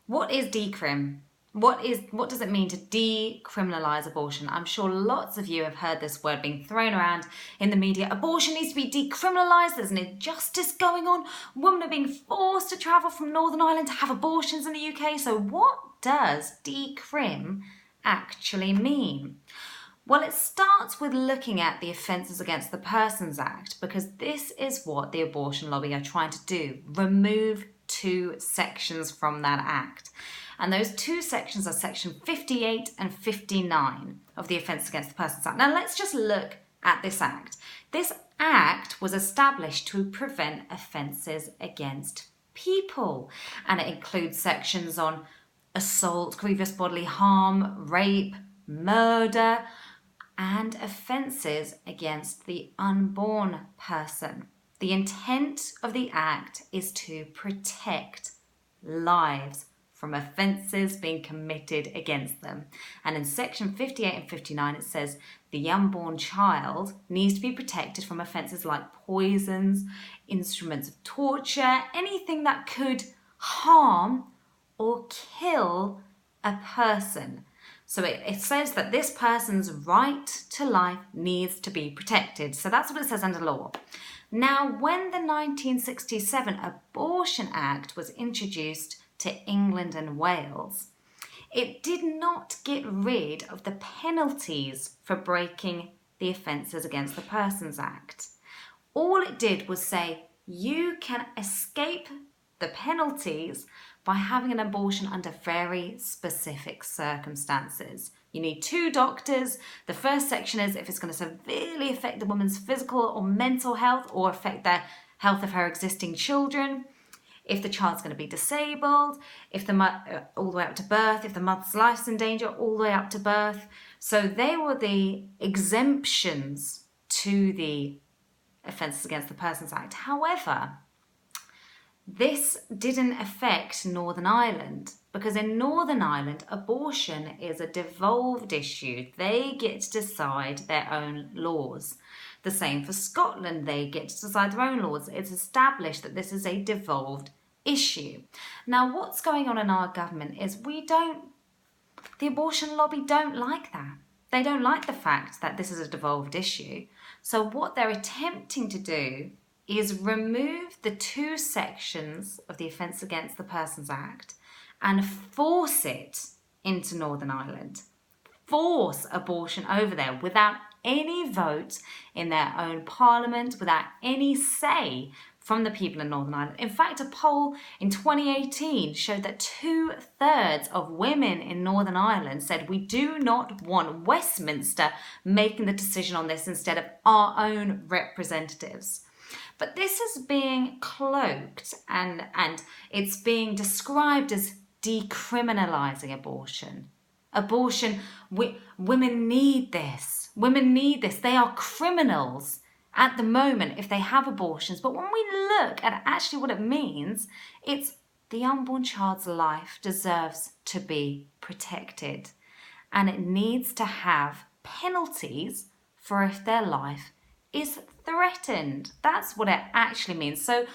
What is decrim? What does it mean to decriminalise abortion? I'm sure lots of you have heard this word being thrown around in the media. Abortion needs to be decriminalised. There's an injustice going on. Women are being forced to travel from Northern Ireland to have abortions in the UK. So what does decrim actually mean? Well, it starts with looking at the Offences Against the Persons Act, because this is what the abortion lobby are trying to do: remove 2 sections from that act. And those 2 sections are section 58 and 59 of the Offences Against the Persons Act. Now let's just look at this act. This act was established to prevent offences against people, and it includes sections on assault, grievous bodily harm, rape, murder, and offences against the unborn person. The intent of the act is to protect lives from offences being committed against them. And in section 58 and 59 it says the unborn child needs to be protected from offences like poisons, instruments of torture, anything that could harm or kill a person. So it says that this person's right to life needs to be protected. So that's what it says under law. Now, when the 1967 Abortion Act was introduced to England and Wales, it did not get rid of the penalties for breaking the Offences Against the Persons Act. All it did was say you can escape the penalties by having an abortion under very specific circumstances. You need 2 doctors. The first section is if it's going to severely affect the woman's physical or mental health or affect the health of her existing children, if the child's going to be disabled, if the all the way up to birth, if the mother's life's in danger, all the way up to birth. So they were the exemptions to the Offences Against the Persons Act. However, this didn't affect Northern Ireland, because in Northern Ireland, abortion is a devolved issue. They get to decide their own laws. The same for Scotland, they get to decide their own laws. It's established that this is a devolved issue. Now, what's going on in our government is the abortion lobby don't like that. They don't like the fact that this is a devolved issue. So what they're attempting to do is remove the 2 sections of the Offence Against the Persons Act and force it into Northern Ireland. Force abortion over there without any vote in their own parliament, without any say from the people in Northern Ireland. In fact, a poll in 2018 showed that 2/3 of women in Northern Ireland said we do not want Westminster making the decision on this instead of our own representatives. But this is being cloaked and it's being described as decriminalising abortion. Abortion, women need this. Women need this. They are criminals at the moment if they have abortions. But when we look at actually what it means, it's the unborn child's life deserves to be protected. And it needs to have penalties for if their life is threatened. That's what it actually means. So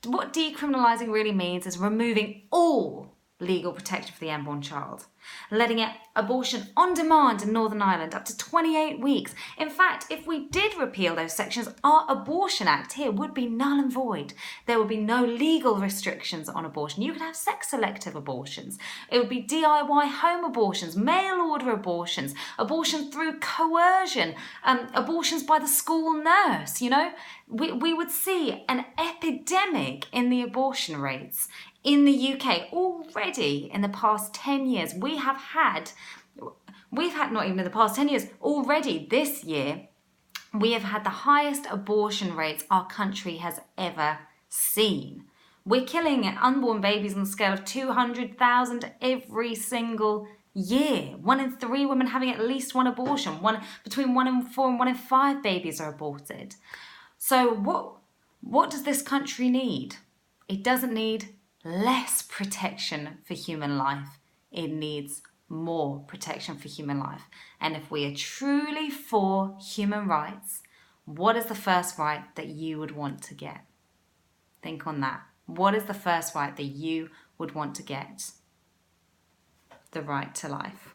what decriminalising really means is removing all legal protection for the unborn child, letting it abortion on demand in Northern Ireland up to 28 weeks. In fact, if we did repeal those sections, our Abortion Act here would be null and void. There would be no legal restrictions on abortion. You could have sex-selective abortions. It would be DIY home abortions, mail-order abortions, abortion through coercion, abortions by the school nurse, We would see an epidemic in the abortion rates in the UK already in the past 10 years. We've had not even in the past 10 years, already this year, we have had the highest abortion rates our country has ever seen. We're killing unborn babies on the scale of 200,000 every single year. 1 in 3 women having at least 1 abortion. Between 1 in 4 and 1 in 5 babies are aborted. So what does this country need? It doesn't need less protection for human life. It needs more protection for human life. And if we are truly for human rights, what is the first right that you would want to get? Think on that. What is the first right that you would want to get? the right to life.